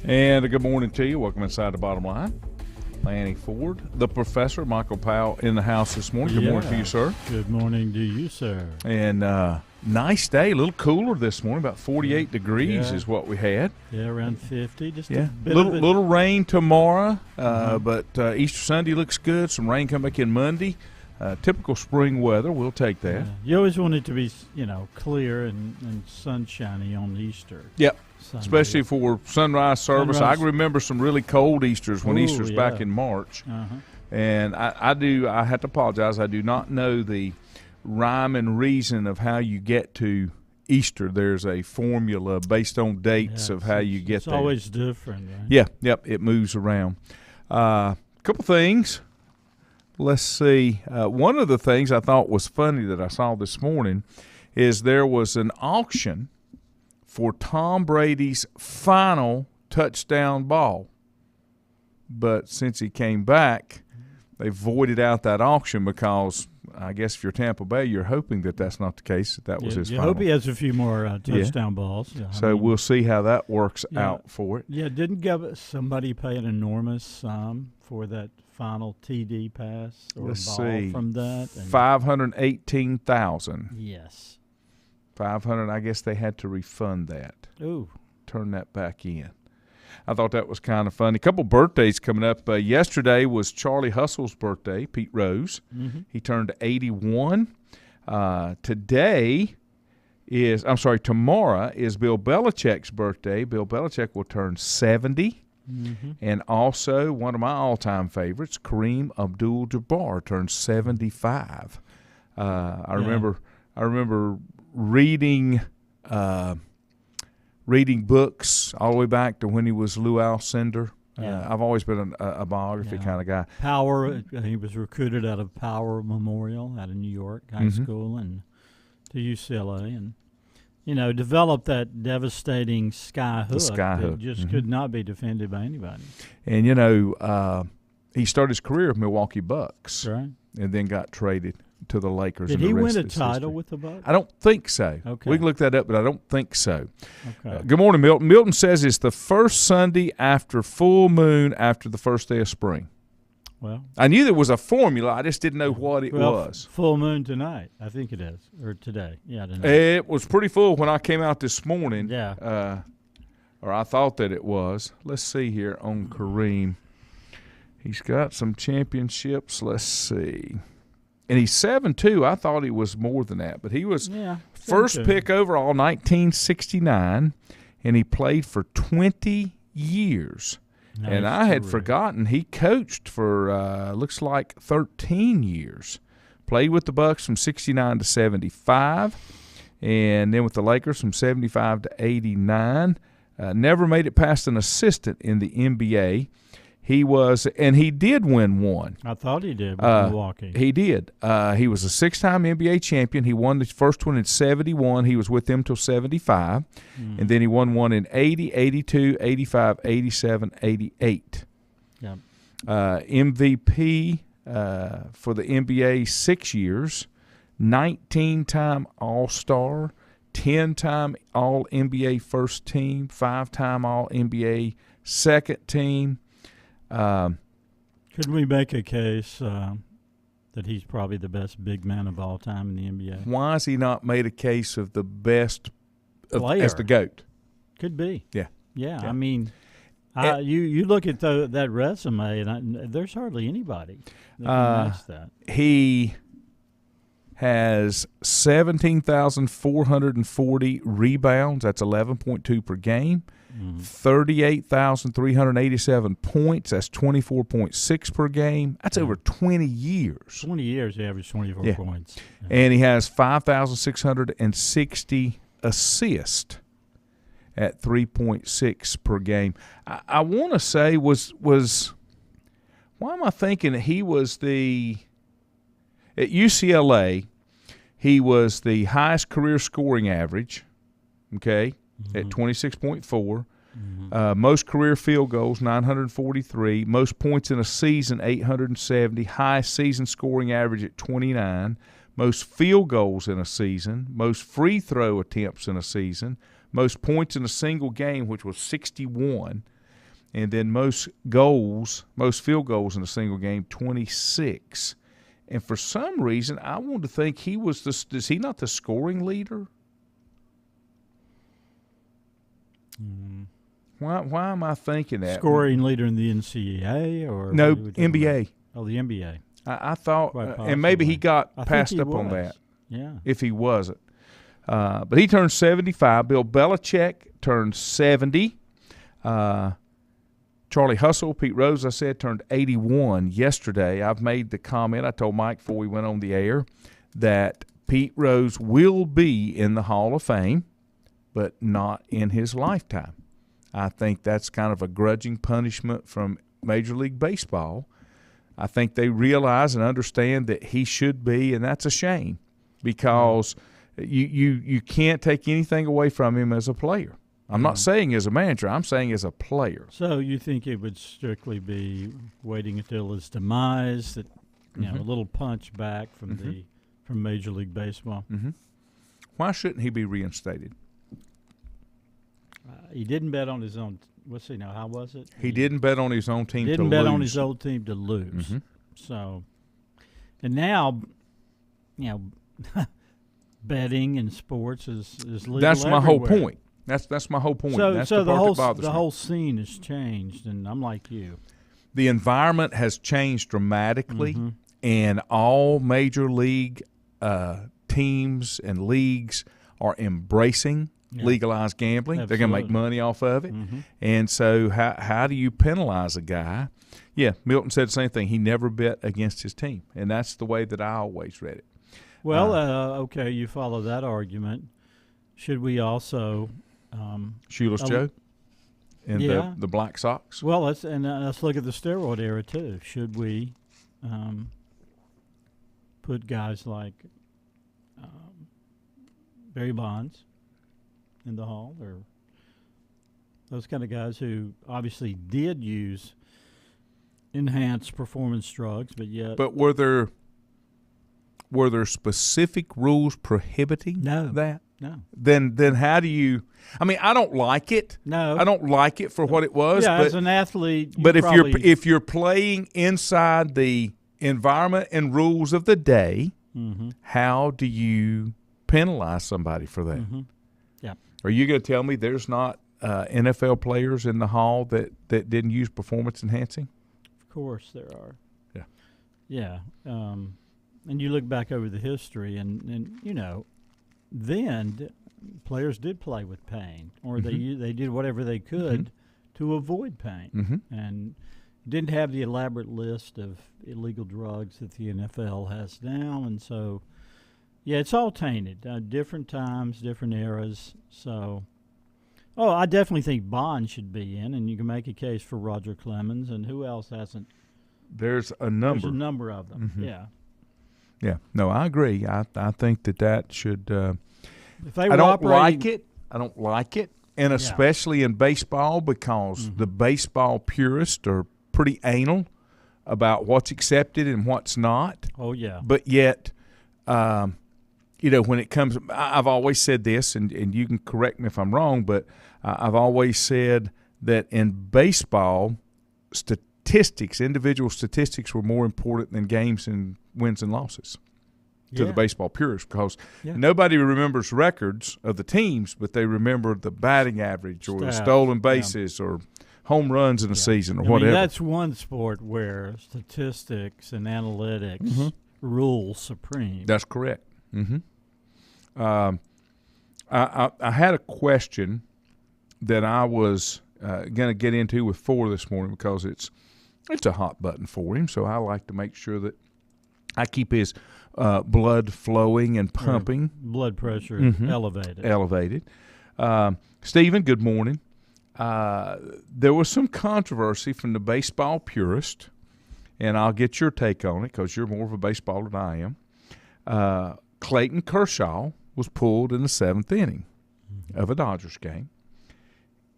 And a good morning to you. Welcome inside the Bottom Line. Lanny Ford, the professor, Michael Powell in the house this morning. Good morning to you, sir. Good morning to you, sir. And nice day, a little cooler this morning, about 48 degrees is what we had. Yeah, around 50. Just a bit little rain tomorrow, but Easter Sunday looks good. Some rain coming back in Monday. Typical spring weather. We'll take that. Yeah. You always want it to be, clear and sunshiny on Easter. Yep. Sunday. Especially for sunrise service. I remember some really cold Easters when Easter's back in March. And I have to apologize. I do not know the rhyme and reason of how you get to Easter. There's a formula based on dates of how you get there. It's always different, right? Yeah, yep, it moves around. Couple things. Let's see. One of the things I thought was funny that I saw this morning is there was an auction for Tom Brady's final touchdown ball. But since he came back, they voided out that auction because I guess if you're Tampa Bay, you're hoping that that's not the case, that was his final. You hope he has a few more touchdown balls. Yeah, so we'll see how that works out for it. Yeah, didn't somebody pay an enormous sum for that final TD pass or ball from that? $518,000. Yes. 500. I guess they had to refund that. Ooh. Turn that back in. I thought that was kind of funny. A couple birthdays coming up. Yesterday was Charlie Hustle's birthday, Pete Rose. He turned 81. Tomorrow is Bill Belichick's birthday. Bill Belichick will turn 70. And also one of my all-time favorites, Kareem Abdul-Jabbar, turned 75. I remember reading books all the way back to when he was Lou Alcindor. I've always been a biography kind of guy. Power, he was recruited out of Power Memorial out of New York High School and to UCLA, and developed that devastating sky hook that just could not be defended by anybody. And he started his career with Milwaukee Bucks, right, and then got traded to the Lakers. Did he win a title with the Bucks? I don't think so. Okay. We can look that up, but I don't think so. Okay. Good morning, Milton. Milton says it's the first Sunday after full moon after the first day of spring. Well, I knew there was a formula. I just didn't know what it was. Full moon tonight, I think it is, or today. Yeah, tonight. It was pretty full when I came out this morning. Yeah. Or I thought that it was. Let's see here on Kareem. He's got some championships. Let's see. And he's 7'2". I thought he was more than that, but he was first pick overall 1969, and he played for 20 years. Nice. And I had forgotten he coached for looks like 13 years. Played with the Bucks from 69 to 75, and then with the Lakers from 75 to 89. Never made it past an assistant in the NBA. He did win one. I thought he did with Milwaukee. He did. He was a 6-time NBA champion. He won the first one in 71. He was with them till 75. And then he won one in 80, 82, 85, 87, 88. Yep. MVP for the NBA 6 years, 19-time All-Star, 10-time All-NBA first team, 5-time All-NBA second team. Could we make a case that he's probably the best big man of all time in the NBA? Why has he not made a case of the best as the GOAT? Could be. Yeah. I mean, you look at that resume, and there's hardly anybody that can match that. He has 17,440 rebounds. That's 11.2 per game. 38,387 points. That's 24.6 per game. That's over 20 years. 20 years, he averaged 24 points. Yeah. And he has 5,660 assists at 3.6 per game. I want to say was why am I thinking that he was at UCLA, he was the highest career scoring average, okay, at 26.4. Most career field goals, 943. Most points in a season, 870. Highest season scoring average at 29. Most field goals in a season. Most free throw attempts in a season. Most points in a single game, which was 61. And then most field goals in a single game, 26. And for some reason, I wanted to think is he not the scoring leader? Why am I thinking that? Scoring leader in the NCAA or no, NBA. Oh, the NBA. I thought, and maybe he got passed up on that. Yeah, if he wasn't. But he turned 75. Bill Belichick turned 70. Charlie Hustle, Pete Rose, I said, turned 81 yesterday. I've made the comment, I told Mike before we went on the air, that Pete Rose will be in the Hall of Fame, but not in his lifetime. I think that's kind of a grudging punishment from Major League Baseball. I think they realize and understand that he should be, and that's a shame because you can't take anything away from him as a player. I'm not saying as a manager. I'm saying as a player. So you think it would strictly be waiting until his demise, that a little punch back from from Major League Baseball? Why shouldn't he be reinstated? He didn't bet on his own. What's he now? How was it? He didn't bet on his own team to lose. Didn't bet on his own team to lose. So, and now, betting in sports is legal. That's my everywhere. whole point. That's my whole point. That's So the whole scene has changed, and I'm like you. The environment has changed dramatically, and all major league teams and leagues are embracing legalized gambling. Absolutely. They're going to make money off of it. And so how do you penalize a guy? Yeah, Milton said the same thing. He never bet against his team, and that's the way that I always read it. Well, okay, you follow that argument. Should we also Shoeless Joe and the Black Sox? Well, let's look at the steroid era too. Should we put guys like Barry Bonds in the Hall, or those kind of guys who obviously did use enhanced performance drugs, but were there specific rules prohibiting that? No. Then how do you? I mean, I don't like it. No, I don't like it for what it was. Yeah, but, as an athlete, but if you're playing inside the environment and rules of the day, how do you penalize somebody for that? Yeah. Are you going to tell me there's not NFL players in the Hall that didn't use performance enhancing? Of course there are. Yeah. Yeah. And you look back over the history, and then players did play with pain, or they did whatever they could to avoid pain, and didn't have the elaborate list of illegal drugs that the NFL has now, and so it's all tainted. Different times, different eras. So, I definitely think Bond should be in, and you can make a case for Roger Clemens, and who else hasn't? There's a number. There's a number of them. Yeah. Yeah, no, I agree. I think that should. If they I don't like it. I don't like it, and Yeah. especially in baseball because the baseball purists are pretty anal about what's accepted and what's not. Oh yeah. But yet, when it comes, I've always said this, and you can correct me if I'm wrong, but I've always said that in baseball, individual statistics were more important than games and wins and losses to the baseball purists, because nobody remembers records of the teams, but they remember the batting average or the stolen bases or home runs in a season or whatever. That's one sport where statistics and analytics rule supreme. That's correct. I had a question that I was going to get into with Ford this morning because it's a hot button for him, so I like to make sure that I keep his blood flowing and pumping. Blood pressure elevated. Stephen, good morning. There was some controversy from the baseball purist, and I'll get your take on it because you're more of a baseballer than I am. Clayton Kershaw was pulled in the 7th inning of a Dodgers game.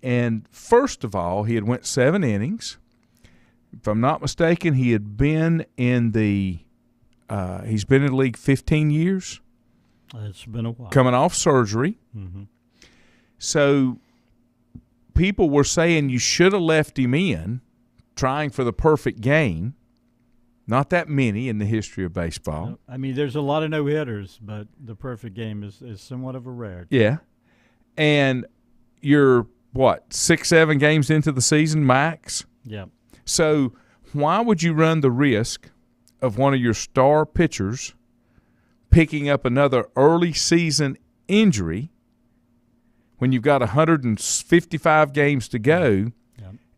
And first of all, he had went 7 innings. If I'm not mistaken, he had been in the he's been in the league 15 years. It's been a while. Coming off surgery. So people were saying you should have left him in, trying for the perfect game. Not that many in the history of baseball. I mean, there's a lot of no-hitters, but the perfect game is somewhat of a rarity. Yeah. And you're, 6, 7 games into the season max? Yeah. So why would you run the risk of one of your star pitchers picking up another early season injury when you've got 155 games to go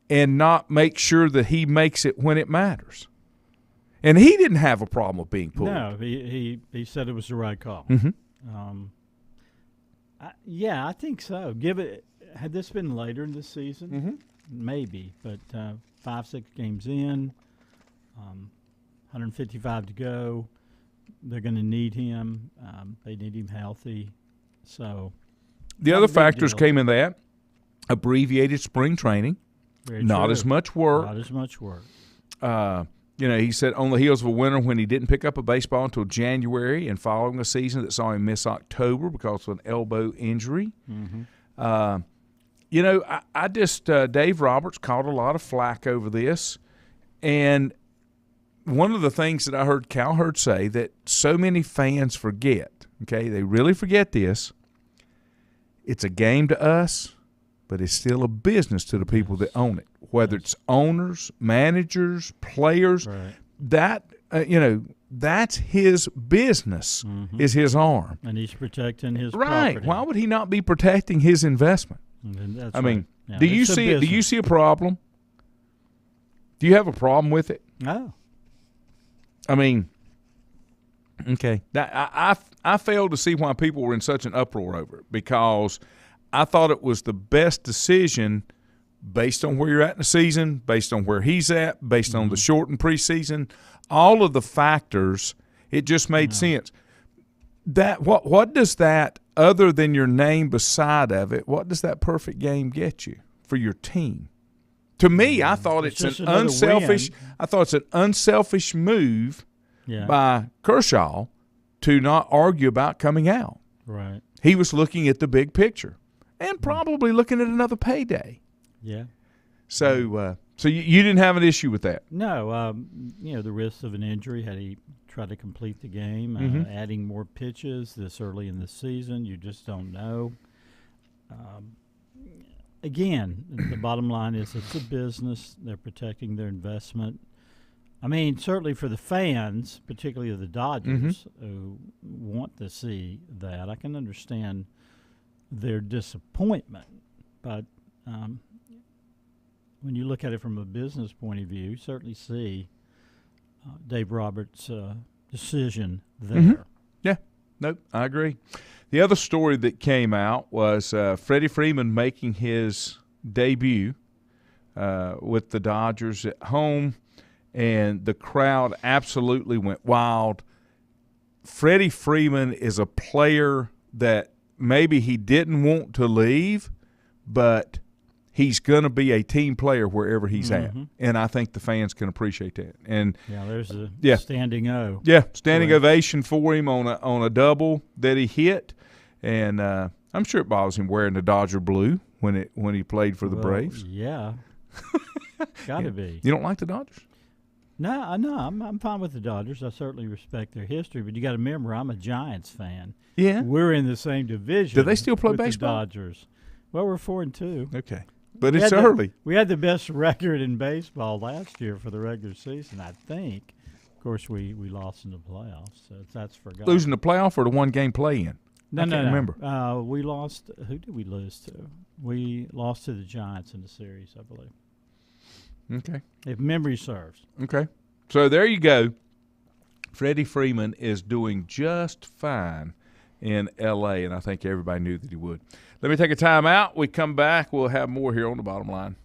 and not make sure that he makes it when it matters? And he didn't have a problem with being pulled. No, he said it was the right call. Mm-hmm. I think so. Had this been later in the season, maybe, but 5, 6 games in, 155 to go. They're going to need him. They need him healthy. So the other factors came in that abbreviated spring training, not as much work. Not as much work. He said on the heels of a winter when he didn't pick up a baseball until January and following a season that saw him miss October because of an elbow injury. Mm-hmm. I just Dave Roberts caught a lot of flack over this. And one of the things that I heard Cowherd say that so many fans forget, they really forget this, it's a game to us, but it's still a business to the people that own it, whether it's owners, managers, players. Right. That, that's his business, is his arm. And he's protecting his right. property. Why would he not be protecting his investment? That's mean, do you see it? Do you see a problem? Do you have a problem with it? No. I mean, okay. I failed to see why people were in such an uproar over it, because I thought it was the best decision based on where you're at in the season, based on where he's at, based on the shortened preseason, all of the factors. It just made sense. That what does that, other than your name beside of it, what does that perfect game get you for your team? To me, I thought it's an unselfish. Win. I thought it's an unselfish move by Kershaw to not argue about coming out. Right. He was looking at the big picture and probably looking at another payday. Yeah. So you didn't have an issue with that? No. The risk of an injury had he tried to complete the game, adding more pitches this early in the season, you just don't know. Again, the bottom line is it's a business. They're protecting their investment. I mean, certainly for the fans, particularly of the Dodgers, who want to see that, I can understand their disappointment. But when you look at it from a business point of view, you certainly see Dave Roberts' decision there. Yeah, nope, I agree. The other story that came out was Freddie Freeman making his debut with the Dodgers at home, and the crowd absolutely went wild. Freddie Freeman is a player that maybe he didn't want to leave, but he's going to be a team player wherever he's at, and I think the fans can appreciate that. And there's a standing O. Yeah, standing ovation for him on a double that he hit, and I'm sure it bothers him wearing the Dodger blue when he played for the Braves. Yeah, gotta be. You don't like the Dodgers? No, I'm fine with the Dodgers. I certainly respect their history, but you got to remember, I'm a Giants fan. Yeah, we're in the same division. Do they still play with baseball? The Dodgers. Well, we're 4-2. Okay. But it's early. We had the best record in baseball last year for the regular season, I think. Of course, we lost in the playoffs, so that's forgotten. Losing the playoff or the one-game play-in? No, I can't remember. We lost. Who did we lose to? We lost to the Giants in the series, I believe. Okay. If memory serves. Okay. So there you go. Freddie Freeman is doing just fine in L.A., and I think everybody knew that he would. Let me take a time out. We come back. We'll have more here on the Bottom Line.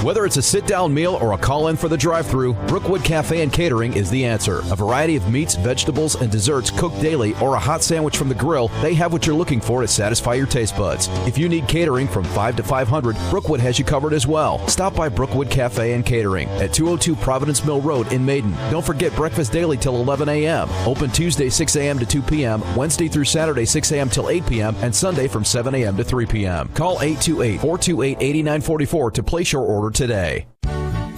Whether it's a sit-down meal or a call-in for the drive-thru, Brookwood Cafe and Catering is the answer. A variety of meats, vegetables, and desserts cooked daily, or a hot sandwich from the grill, they have what you're looking for to satisfy your taste buds. If you need catering from 5 to 500, Brookwood has you covered as well. Stop by Brookwood Cafe and Catering at 202 Providence Mill Road in Maiden. Don't forget breakfast daily till 11 a.m. Open Tuesday 6 a.m. to 2 p.m., Wednesday through Saturday 6 a.m. till 8 p.m., and Sunday from 7 a.m. to 3 p.m. Call 828-428-8944 to place your order today.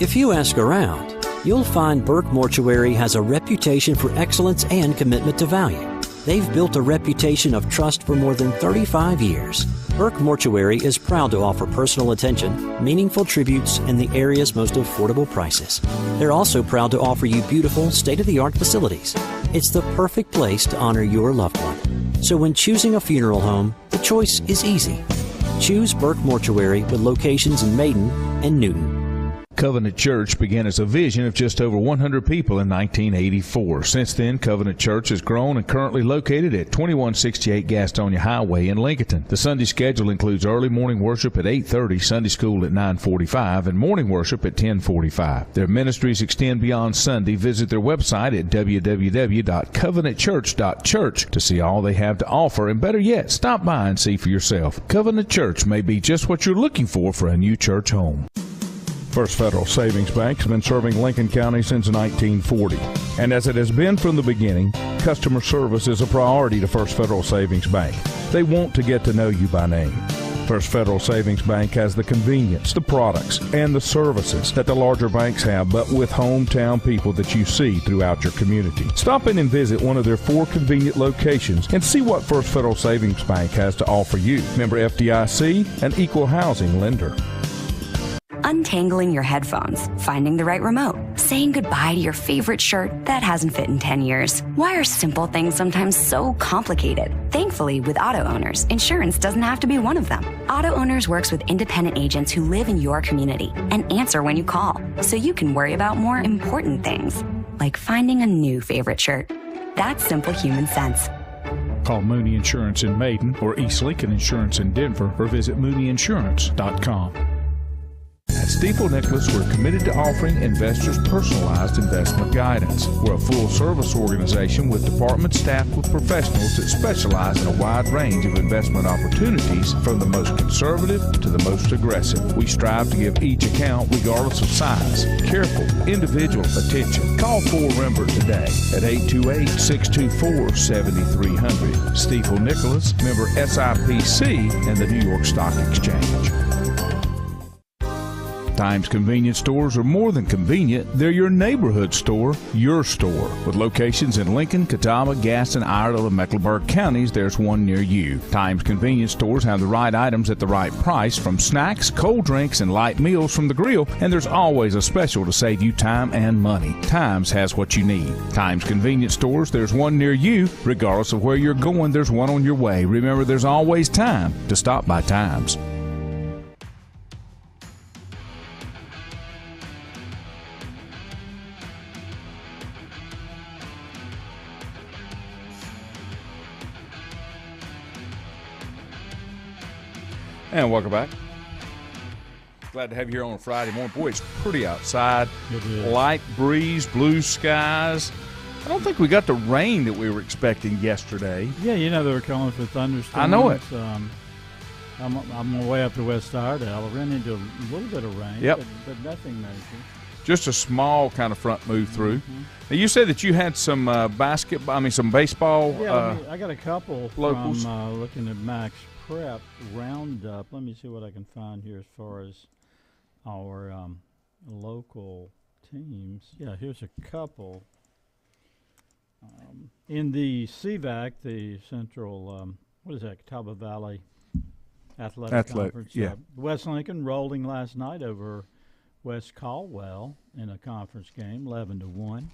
If you ask around, you'll find Burke Mortuary has a reputation for excellence and commitment to value. They've built a reputation of trust for more than 35 years. Burke Mortuary is proud to offer personal attention, meaningful tributes, and the area's most affordable prices. They're also proud to offer you beautiful, state-of-the-art facilities. It's the perfect place to honor your loved one. So when choosing a funeral home, the choice is easy. Choose Burke Mortuary with locations in Maiden and Newton. Covenant Church began as a vision of just over 100 people in 1984. Since then, Covenant Church has grown and currently located at 2168 Gastonia Highway in Lincoln. The Sunday schedule includes early morning worship at 8:30, Sunday school at 9:45, and morning worship at 10:45. Their ministries extend beyond Sunday. Visit their website at www.covenantchurch.church to see all they have to offer, and better yet, stop by and see for yourself. Covenant Church may be just what you're looking for a new church home. First Federal Savings Bank has been serving Lincoln County since 1940. And as it has been from the beginning, customer service is a priority to First Federal Savings Bank. They want to get to know you by name. First Federal Savings Bank has the convenience, the products, and the services that the larger banks have, but with hometown people that you see throughout your community. Stop in and visit one of their 4 convenient locations and see what First Federal Savings Bank has to offer you. Member FDIC, an equal housing lender. Untangling your headphones, finding the right remote, saying goodbye to your favorite shirt that hasn't fit in 10 years. Why are simple things sometimes so complicated? Thankfully, with Auto Owners, insurance doesn't have to be one of them. Auto Owners works with independent agents who live in your community and answer when you call, so you can worry about more important things, like finding a new favorite shirt. That's simple human sense. Call Mooney Insurance in Maiden or East Lincoln Insurance in Denver, or visit mooneyinsurance.com. At Stifel Nicholas, we're committed to offering investors personalized investment guidance. We're a full-service organization with departments staffed with professionals that specialize in a wide range of investment opportunities, from the most conservative to the most aggressive. We strive to give each account, regardless of size, careful, individual attention. Call Fort Rembert today at 828-624-7300. Stifel Nicholas, member SIPC and the New York Stock Exchange. Times convenience stores are more than convenient. They're your neighborhood store, your store. With locations in Lincoln, Catawba, Gaston, Iredell, and Mecklenburg counties, there's one near you. Times convenience stores have the right items at the right price, from snacks, cold drinks, and light meals from the grill, and there's always a special to save you time and money. Times has what you need. Times convenience stores, there's one near you. Regardless of where you're going, there's one on your way. Remember, there's always time to stop by Times. And welcome back. Glad to have you here on a Friday morning. Boy, it's pretty outside. It is. Light breeze, blue skies. I don't think we got the rain that we were expecting yesterday. Yeah, you know they were calling for thunderstorms. I know it. I'm on my way up to West Iredell. I ran into a little bit of rain, Yep. but nothing major. Just a small kind of front move through. Mm-hmm. Now, you said that you had some some baseball. Yeah, I got a couple locals. from looking at Max Prep Roundup. Let me see what I can find here as far as our local teams. Yeah, here's a couple. In the CVAC, the Central, Catawba Valley Athletic Conference. Yeah. West Lincoln rolling last night over West Caldwell in a conference game, 11-1.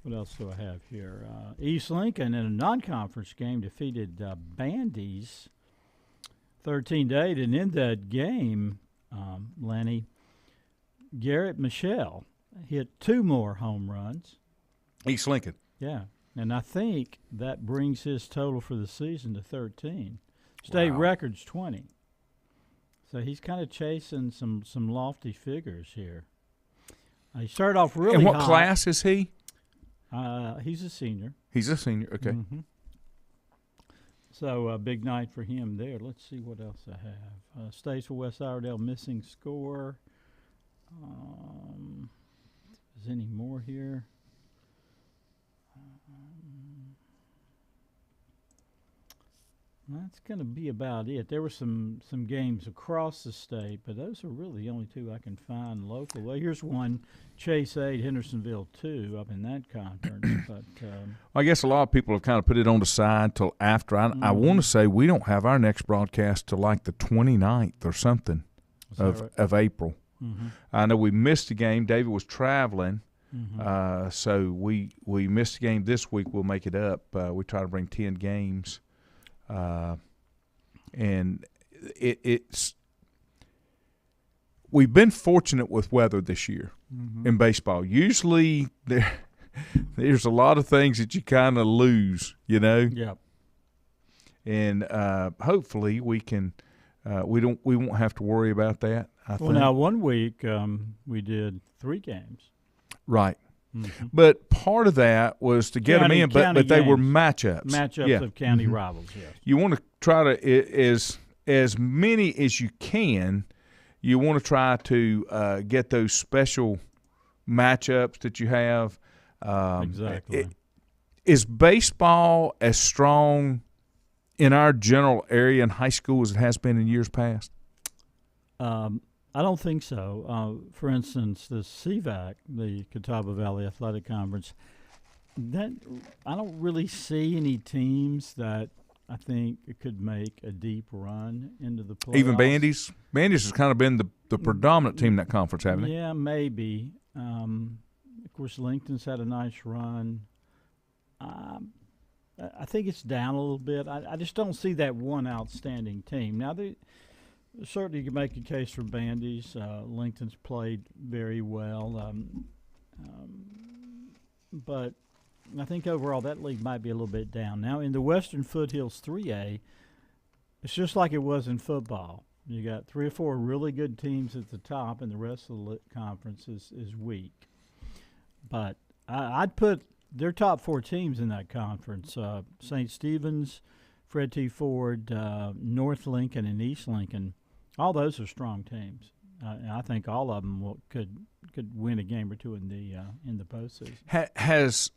What else do I have here? East Lincoln in a non-conference game defeated Bandy's 13-8, and in that game, Lenny, Garrett Michelle hit 2 more home runs. East Lincoln. Yeah, and I think that brings his total for the season to 13. State record's 20. So he's kind of chasing some lofty figures here. He started off really hot. And what hot. class is he? He's a senior. He's a senior, okay. Mm-hmm. So a big night for him there. Let's see what else I have. Stays for West Iredell, missing score. Is any more here? That's going to be about it. There were some games across the state, but those are really the only two I can find local. Well, here's one, Chase 8, Hendersonville 2, up in that conference. But I guess a lot of people have kind of put it on the side till after. I want to say we don't have our next broadcast till like the 29th or something of April. Mm-hmm. I know we missed a game. David was traveling, so we missed a game this week. We'll make it up. We try to bring 10 games. And it's we've been fortunate with weather this year in baseball. Usually there's a lot of things that you kind of lose, you know. Yep. And hopefully we can we won't have to worry about that. I think. Now 1 week we did 3 games. Right. Mm-hmm. But part of that was to get them in, but they were matchups. Matchups of county rivals, yes. You want to try to, as many as you can, you want to try to get those special matchups that you have. Exactly. Is baseball as strong in our general area in high school as it has been in years past? I don't think so. For instance, the CVAC, the Catawba Valley Athletic Conference, that I don't really see any teams that I think could make a deep run into the playoffs. Even Bandy's? Bandy's has kind of been the predominant team in that conference, haven't they? Yeah, maybe. Of course, Lincoln's had a nice run. I think it's down a little bit. I just don't see that one outstanding team. Now, certainly, you can make a case for Bandy's. Lincoln's played very well. But I think overall that league might be a little bit down. Now, in the Western Foothills 3A, it's just like it was in football. You got 3 or 4 really good teams at the top, and the rest of the conference is weak. But I'd put their top 4 teams in that conference, St. Stephen's, Fred T. Ford, North Lincoln, and East Lincoln. All those are strong teams. I think all of them could win a game or two in the postseason.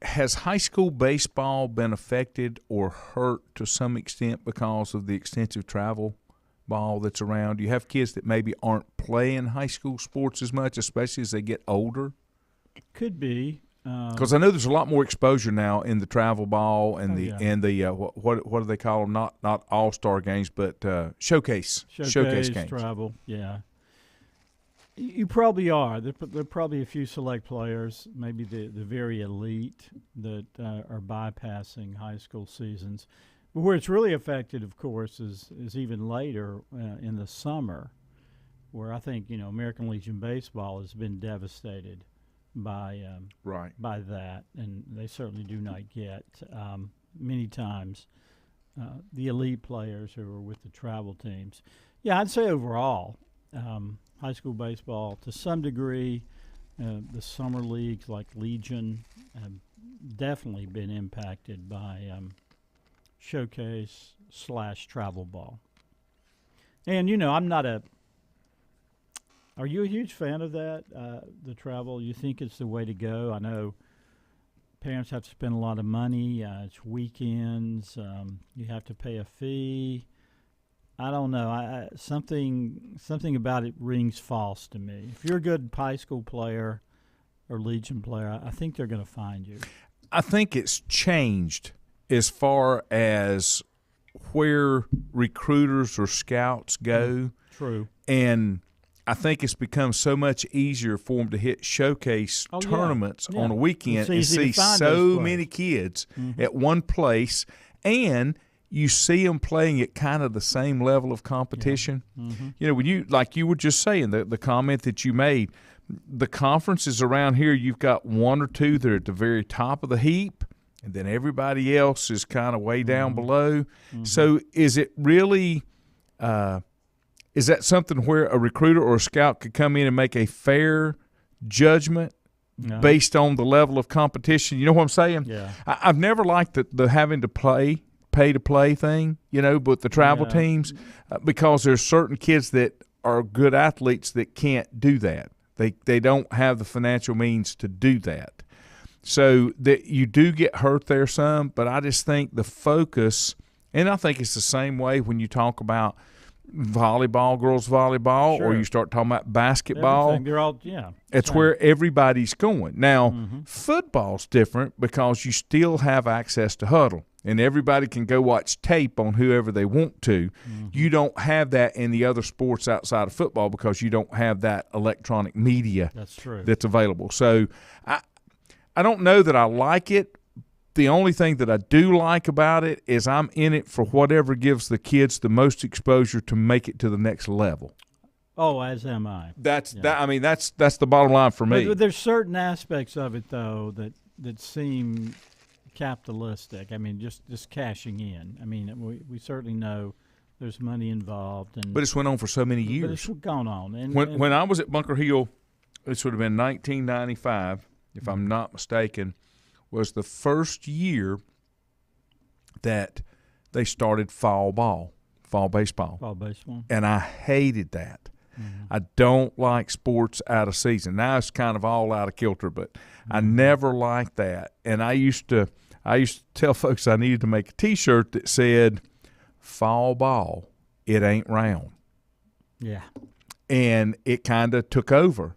Has high school baseball been affected or hurt to some extent because of the extensive travel ball that's around? You have kids that maybe aren't playing high school sports as much, especially as they get older. It could be. Because I know there's a lot more exposure now in the travel ball and what do they call them? Not all-star games, but showcase games. Travel, yeah. You probably are. There are probably a few select players, maybe the very elite, that are bypassing high school seasons. But where it's really affected, of course, is even later in the summer, where I think American Legion Baseball has been devastated by that, and they certainly do not get many times the elite players who are with the travel teams. Yeah, I'd say overall, high school baseball to some degree, the summer leagues like Legion have definitely been impacted by showcase/travel ball. And I'm not a. Are you a huge fan of that, the travel? You think it's the way to go? I know parents have to spend a lot of money. It's weekends. You have to pay a fee. I don't know. Something about it rings false to me. If you're a good high school player or Legion player, I think they're going to find you. I think it's changed as far as where recruiters or scouts go. True. And I think it's become so much easier for them to hit showcase tournaments on a weekend and see so many kids at one place, and you see them playing at kind of the same level of competition. Yeah. Mm-hmm. When you were just saying, the comment that you made, the conferences around here, you've got 1 or 2 that are at the very top of the heap, and then everybody else is kind of way down below. Mm-hmm. So is it really is that something where a recruiter or a scout could come in and make a fair judgment based on the level of competition? You know what I'm saying? Yeah. I've never liked the having to pay to play thing, but the travel teams, because there's certain kids that are good athletes that can't do that. They don't have the financial means to do that. So that you do get hurt there some, but I just think the focus, and I think it's the same way when you talk about volleyball, girls volleyball, or you start talking about basketball. Everything. They're all, it's where everybody's going. Now, football's different because you still have access to huddle, and everybody can go watch tape on whoever they want to. You don't have that in the other sports outside of football because you don't have that electronic media that's available. So I don't know that I like it. The only thing that I do like about it is I'm in it for whatever gives the kids the most exposure to make it to the next level. Oh, as am I. That's the bottom line for me. But there's certain aspects of it though that seem capitalistic. I mean, just cashing in. I mean, we certainly know there's money involved, but it's went on for so many years. But it's gone on. And when I was at Bunker Hill, this would have been 1995, if I'm not mistaken, was the first year that they started fall baseball. And I hated that. I don't like sports out of season. Now it's kind of all out of kilter, but I never liked that. And I used to tell folks I needed to make a T-shirt that said, "Fall ball, it ain't round." Yeah. And it kind of took over.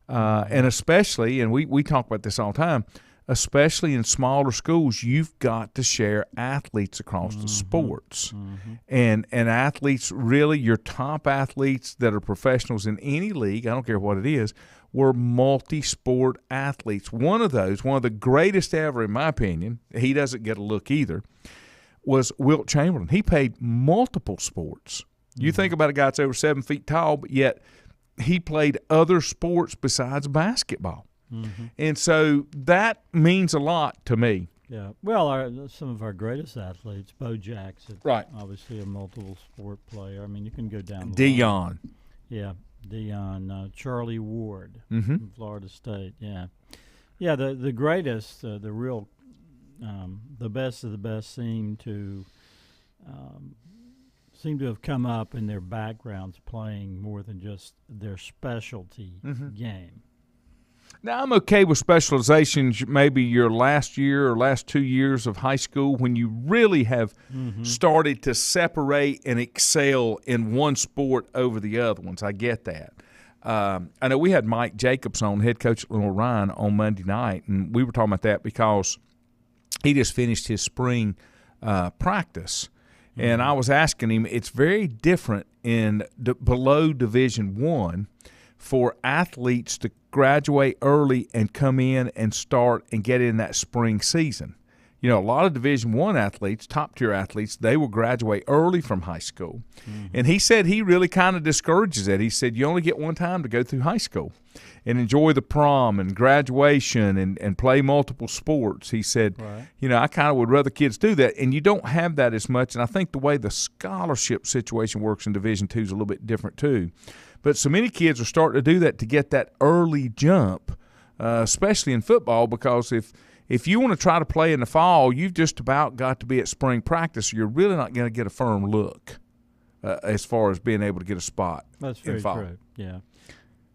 And especially, and we talk about this all the time, especially in smaller schools, you've got to share athletes across the sports. And athletes, really, your top athletes that are professionals in any league, I don't care what it is, were multi-sport athletes. One of the greatest ever, in my opinion, he doesn't get a look either, was Wilt Chamberlain. He played multiple sports. You think about a guy that's over 7 feet tall, but yet he played other sports besides basketball. And so that means a lot to me. Yeah. Well, some of our greatest athletes, Bo Jackson, obviously a multiple sport player. I mean, you can go down the Deion. line. Yeah, Deion. Charlie Ward from Florida State. Yeah. Yeah, the greatest, the real, the best of the best seem to have come up in their backgrounds playing more than just their specialty game. Now, I'm okay with specializations maybe your last year or last 2 years of high school when you really have started to separate and excel in one sport over the other ones. I get that. I know we had Mike Jacobs on, head coach at Lenore Ryan, on Monday night, and we were talking about that because he just finished his spring practice. And I was asking him, it's very different in below Division I for athletes to graduate early and come in and start and get in that spring season. You know, a lot of Division I athletes, top-tier athletes, they will graduate early from high school. And he said he really kind of discourages that. He said you only get one time to go through high school and enjoy the prom and graduation and play multiple sports. He said, you know, I kind of would rather kids do that. And you don't have that as much. And I think the way the scholarship situation works in Division II is a little bit different too. But so many kids are starting to do that to get that early jump, especially in football, because if you want to try to play in the fall, you've just about got to be at spring practice. You're really not going to get a firm look as far as being able to get a spot. That's very true. Yeah.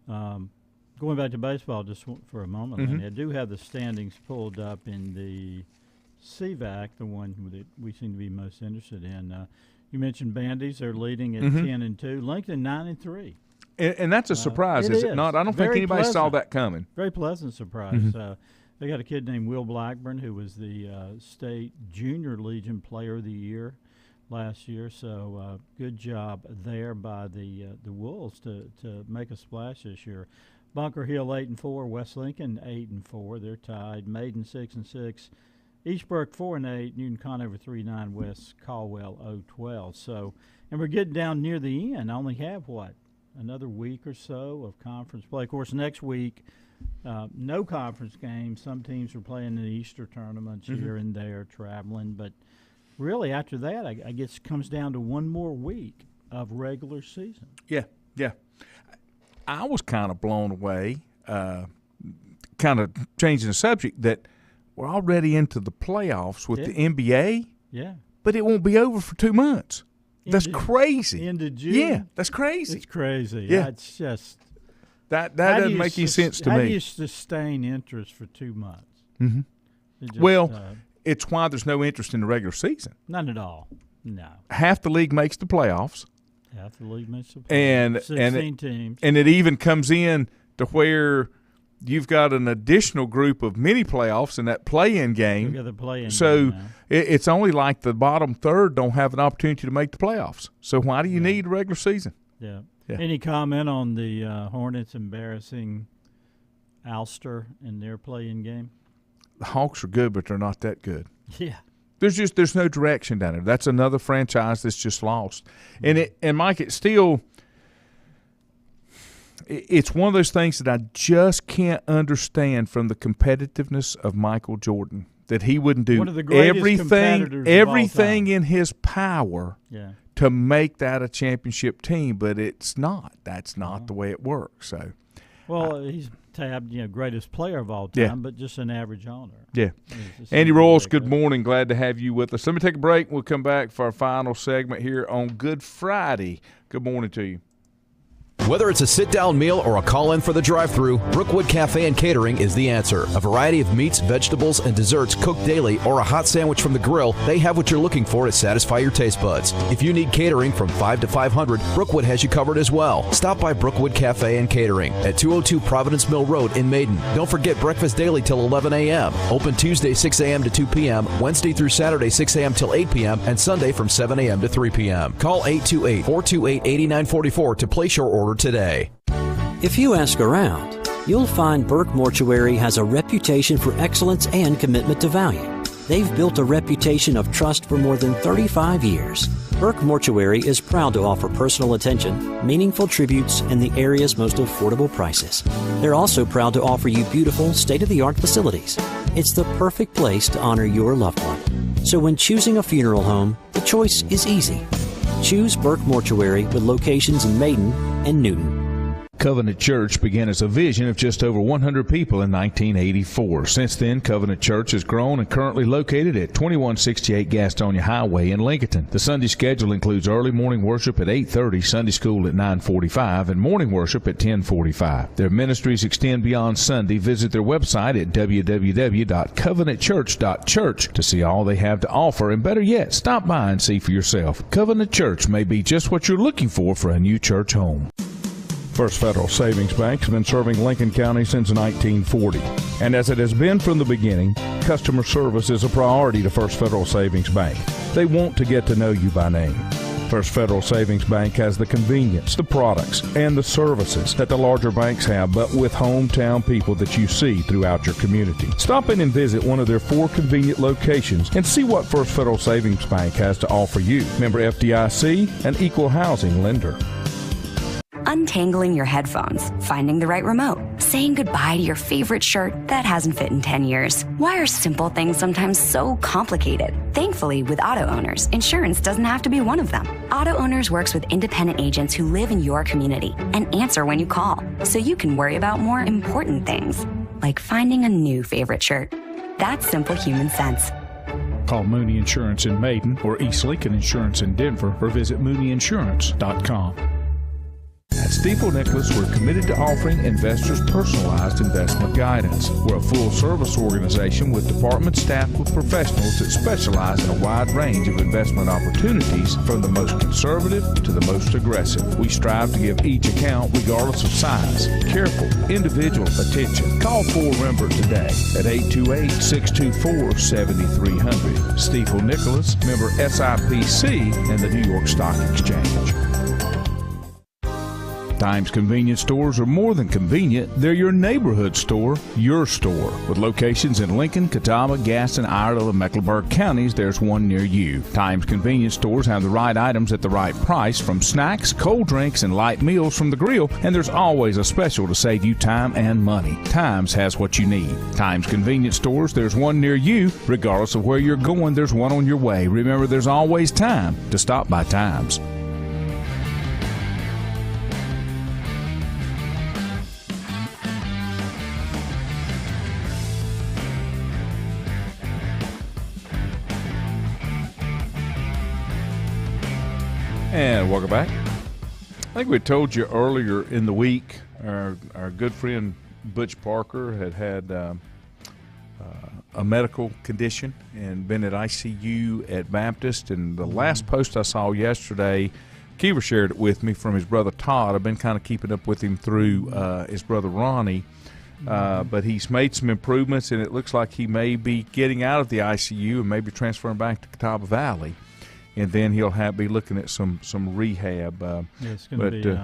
Going back to baseball just for a moment, I do have the standings pulled up in the CVAC, the one that we seem to be most interested in. You mentioned Bandy's; they're leading at 10-2. Lincoln 9-3. And that's a surprise, is it not? I don't think anybody saw that coming. Very pleasant surprise. They got a kid named Will Blackburn, who was the State Junior Legion Player of the Year last year. So good job there by the Wolves to make a splash this year. Bunker Hill 8-4, West Lincoln 8-4. They're tied. Maiden 6-6, Eastbrook 4-8, Newton Conover 3-9, West Caldwell 0-12. So, and we're getting down near the end. I only have another week or so of conference play. Of course, next week, no conference games. Some teams are playing in the Easter tournaments here and there, traveling. But really, after that, I guess it comes down to one more week of regular season. Yeah. I was kind of blown away, kind of changing the subject, that we're already into the playoffs with the NBA. Yeah. But it won't be over for 2 months. That's crazy. End of June. Yeah, that's crazy. It's crazy. Yeah. It's just that doesn't make any sense to me. How do you sustain interest for 2 months? Mm-hmm. Well, it's why there's no interest in the regular season. None at all. No. Half the league makes the playoffs. Half the league makes the playoffs. 16 teams. And it even comes in to where you've got an additional group of mini playoffs in that play-in game. You've got the play-in so game now. It's only like the bottom third don't have an opportunity to make the playoffs. So why do you need a regular season? Yeah. Any comment on the Hornets embarrassing Ulster in their play-in game? The Hawks are good, but they're not that good. Yeah. There's no direction down there. That's another franchise that's just lost. And Mike, it's still – it's one of those things that I just can't understand from the competitiveness of Michael Jordan, that he wouldn't do everything in his power to make that a championship team, but it's not. That's not the way it works. So, he's tabbed, greatest player of all time, but just an average owner. Yeah. Andy Royals, good morning. Glad to have you with us. Let me take a break. We'll come back for our final segment here on Good Friday. Good morning to you. Whether it's a sit-down meal or a call-in for the drive-thru, Brookwood Cafe and Catering is the answer. A variety of meats, vegetables, and desserts cooked daily, or a hot sandwich from the grill, they have what you're looking for to satisfy your taste buds. If you need catering from 5 to 500, Brookwood has you covered as well. Stop by Brookwood Cafe and Catering at 202 Providence Mill Road in Maiden. Don't forget breakfast daily till 11 a.m. Open Tuesday 6 a.m. to 2 p.m., Wednesday through Saturday 6 a.m. till 8 p.m., and Sunday from 7 a.m. to 3 p.m. Call 828-428-8944 to place your order today. If you ask around, you'll find Burke Mortuary has a reputation for excellence and commitment to value. They've built a reputation of trust for more than 35 years. Burke Mortuary is proud to offer personal attention, meaningful tributes, and the area's most affordable prices. They're also proud to offer you beautiful, state-of-the-art facilities. It's the perfect place to honor your loved one. So when choosing a funeral home, the choice is easy. Choose Burke Mortuary with locations in Maiden and Newton. Covenant Church began as a vision of just over 100 people in 1984. Since then, Covenant Church has grown and currently located at 2168 Gastonia Highway in Lincoln. The Sunday schedule includes early morning worship at 8:30, Sunday school at 9:45, and morning worship at 10:45. Their ministries extend beyond Sunday. Visit their website at www.covenantchurch.church to see all they have to offer, and better yet, stop by and see for yourself. Covenant Church may be just what you're looking for a new church home. First Federal Savings Bank has been serving Lincoln County since 1940. And as it has been from the beginning, customer service is a priority to First Federal Savings Bank. They want to get to know you by name. First Federal Savings Bank has the convenience, the products, and the services that the larger banks have, but with hometown people that you see throughout your community. Stop in and visit one of their 4 convenient locations and see what First Federal Savings Bank has to offer you. Member FDIC, an equal housing lender. Untangling your headphones, finding the right remote, saying goodbye to your favorite shirt that hasn't fit in 10 years. Why are simple things sometimes so complicated? Thankfully, with auto owners, insurance doesn't have to be one of them. Auto Owners works with independent agents who live in your community and answer when you call, so you can worry about more important things, like finding a new favorite shirt. That's simple human sense. Call Mooney Insurance in Maiden or East Lincoln Insurance in Denver, or visit mooneyinsurance.com. At Stifel Nicholas, we're committed to offering investors personalized investment guidance. We're a full-service organization with department staffed with professionals that specialize in a wide range of investment opportunities, from the most conservative to the most aggressive. We strive to give each account, regardless of size, careful, individual attention. Call 4Rembert today at 828-624-7300. Stifel Nicholas, member SIPC and the New York Stock Exchange. Times convenience stores are more than convenient. They're your neighborhood store, your store. With locations in Lincoln, Catawba, Gaston, Iredell, and Mecklenburg counties, there's one near you. Times convenience stores have the right items at the right price, from snacks, cold drinks, and light meals from the grill, and there's always a special to save you time and money. Times has what you need. Times convenience stores, there's one near you. Regardless of where you're going, there's one on your way. Remember, there's always time to stop by Times. And welcome back. I think we told you earlier in the week, our good friend Butch Parker had a medical condition and been at ICU at Baptist. And the last post I saw yesterday, Kiever shared it with me from his brother Todd. I've been kind of keeping up with him through his brother Ronnie. But he's made some improvements, and it looks like he may be getting out of the ICU and maybe transferring back to Catawba Valley. And then he'll be looking at some rehab.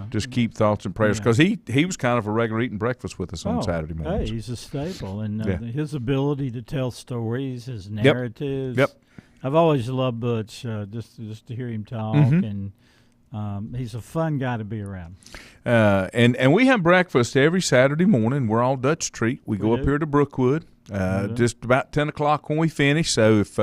Just keep thoughts and prayers, because he was kind of a regular eating breakfast with us on Saturday mornings. Hey, he's a staple, and his ability to tell stories, his narratives. Yep. I've always loved Butch, just to hear him talk, and he's a fun guy to be around. And we have breakfast every Saturday morning. We're all Dutch Treat. We go up here to Brookwood just about 10 o'clock when we finish. So if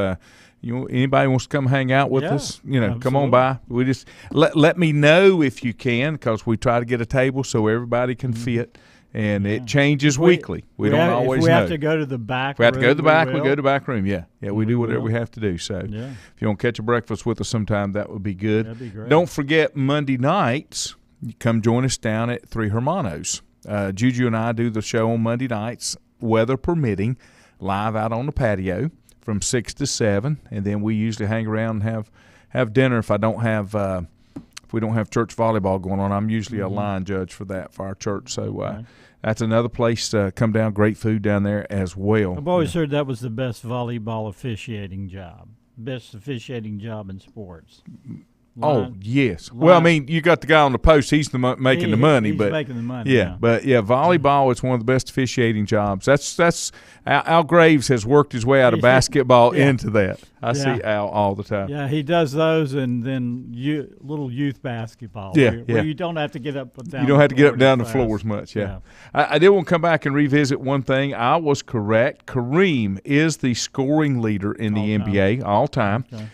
anybody wants to come hang out with us, come on by. We just let me know if you can, because we try to get a table so everybody can fit. And it changes weekly. We don't always know. We have to go to the back room. We have to go to the back. We go to the back room, Yeah, we do whatever we have to do. So if you want to catch a breakfast with us sometime, that would be good. That'd be great. Don't forget, Monday nights, you come join us down at Three Hermanos. Juju and I do the show on Monday nights, weather permitting, live out on the patio from 6 to 7. And then we usually hang around and have dinner if we don't have church volleyball going on. I'm usually a line judge for our church. So that's another place to come down. Great food down there as well. I've always heard that was the best volleyball officiating job. Best officiating job in sports. Yes. Well, I mean, you got the guy on the post. He's making the money. He's making the money. Yeah, but volleyball is one of the best officiating jobs. That's Al Graves has worked his way out of basketball into that. I see Al all the time. Yeah, he does those, and then little youth basketball. Where you don't have to get up and down. You don't have to get up and down the floor as much. Yeah. I did want to come back and revisit one thing. I was correct. Kareem is the scoring leader in the NBA all time. Okay.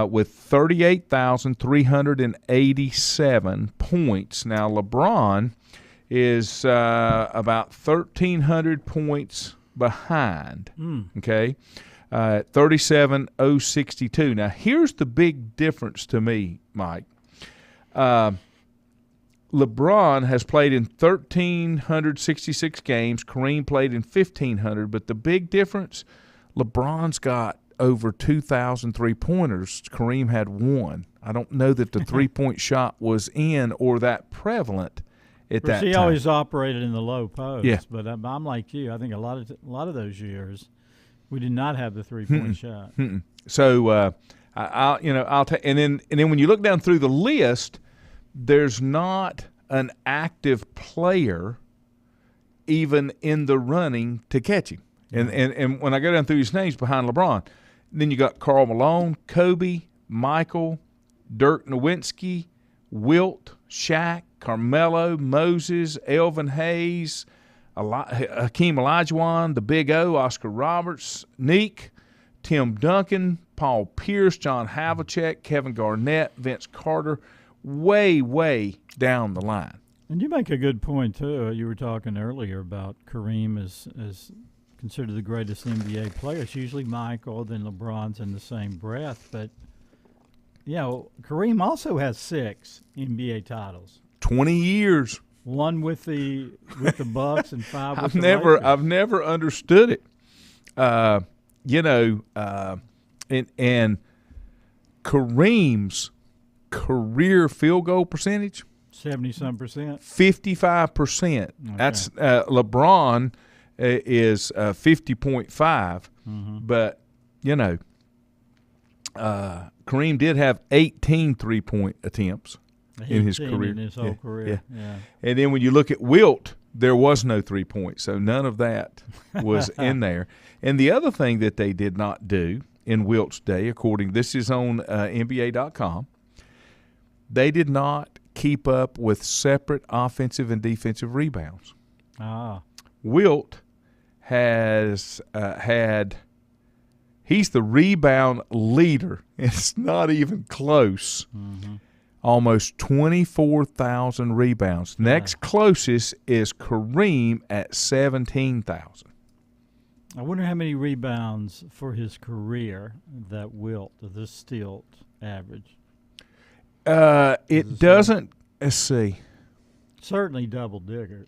With 38,387 points. Now, LeBron is about 1,300 points behind, okay, 37,062. Now, here's the big difference to me, Mike. LeBron has played in 1,366 games. Kareem played in 1,500. But the big difference, LeBron's got over 2,000 three-pointers. Kareem had one. I don't know that the three-point shot was in or that prevalent at that time. He always operated in the low post, but I'm like you. I think a lot of those years we did not have the three-point shot. So I'll take, and then when you look down through the list, there's not an active player even in the running to catch him. And when I go down through his names behind LeBron, then you got Karl Malone, Kobe, Michael, Dirk Nowitzki, Wilt, Shaq, Carmelo, Moses, Elvin Hayes, Hakeem Olajuwon, the Big O, Oscar Roberts, Neek, Tim Duncan, Paul Pierce, John Havlicek, Kevin Garnett, Vince Carter, way, way down the line. And you make a good point, too. You were talking earlier about Kareem as considered the greatest NBA player. It's usually Michael, then LeBron's in the same breath. But, Kareem also has 6 NBA titles. 20 years. One with the Bucks and 5 with the Lakers. I've never understood it. And Kareem's career field goal percentage, 70-some%. 55%. Okay. That's LeBron is 50.5, but Kareem did have 18 3-point attempts in his career. In his whole career. Yeah. And then when you look at Wilt, there was no 3-point, so none of that was in there. And the other thing that they did not do in Wilt's day, this is on NBA.com, they did not keep up with separate offensive and defensive rebounds. Wilt has he's the rebound leader. It's not even close. Almost 24,000 rebounds. Next closest is Kareem at 17,000. I wonder how many rebounds for his career that Wilt, this Stilt, averaged. It doesn't. Let's see. Certainly double figures,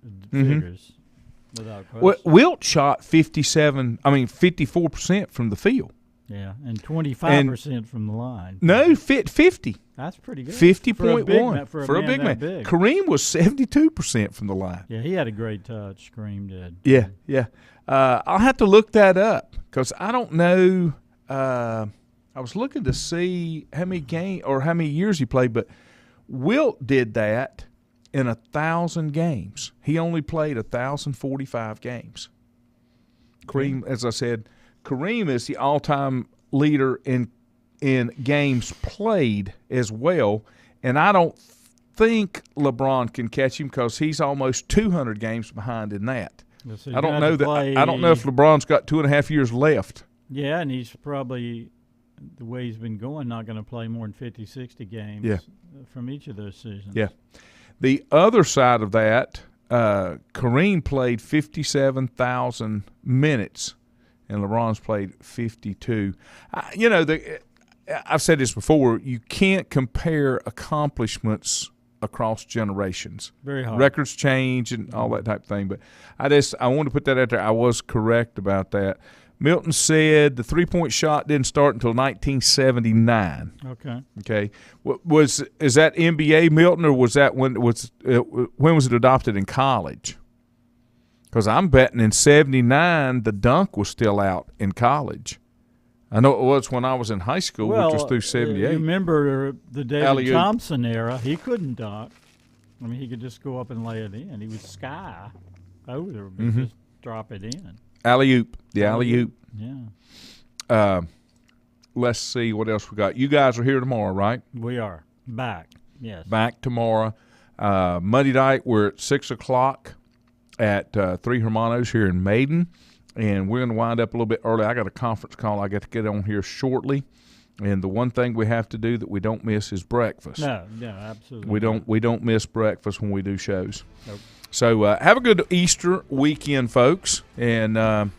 without question. Well, Wilt shot 54% from the field. Yeah, and 25% from the line. No, 50. That's pretty good. 50.1 for a big man. Big. Kareem was 72% from the line. Yeah, he had a great touch. Kareem did. Yeah. I'll have to look that up because I don't know. I was looking to see how many years he played, but Wilt did that in 1,000 games. He only played 1,045 games. Kareem, as I said, Kareem is the all-time leader in games played as well, and I don't think LeBron can catch him because he's almost 200 games behind in that. So I don't know that. I don't know if LeBron's got 2.5 years left. Yeah, and he's probably, the way he's been going, not going to play more than 50, 60 games from each of those seasons. Yeah. The other side of that, Kareem played 57,000 minutes, and LeBron's played 52. I've said this before, you can't compare accomplishments across generations. Very hard. Records change and all that type of thing. But I wanted to put that out there. I was correct about that. Milton said the three-point shot didn't start until 1979. Okay. Is that NBA, Milton, or was that when was it adopted in college? Because I'm betting in 79 the dunk was still out in college. I know it was when I was in high school, which was through 78. Remember the David Thompson era, he couldn't dunk. I mean, he could just go up and lay it in. He was sky over there, but just drop it in. Alley-oop, the alley-oop. Yeah. Let's see what else we got. You guys are here tomorrow, right? We are. Back, yes. Back tomorrow. Monday night, we're at 6 o'clock at Three Hermanos here in Maiden. And we're going to wind up a little bit early. I got a conference call I got to get on here shortly. And the one thing we have to do that we don't miss is breakfast. No, absolutely. We don't miss breakfast when we do shows. Nope. So have a good Easter weekend, folks. And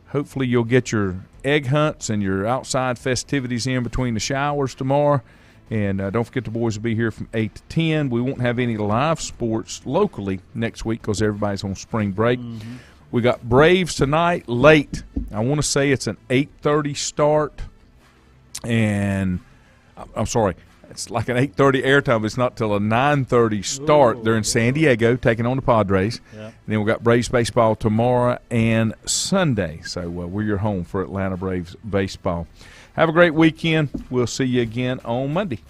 hopefully you'll get your egg hunts and your outside festivities in between the showers tomorrow. And don't forget the boys will be here from 8 to 10. We won't have any live sports locally next week because everybody's on spring break. Mm-hmm. We got Braves tonight late. I want to say it's an 8:30 start. And I'm sorry, it's like an 8:30 airtime, but it's not till a 9:30 start. Ooh, they're in San Diego taking on the Padres. Yep. And then we've got Braves baseball tomorrow and Sunday. So we're your home for Atlanta Braves baseball. Have a great weekend. We'll see you again on Monday.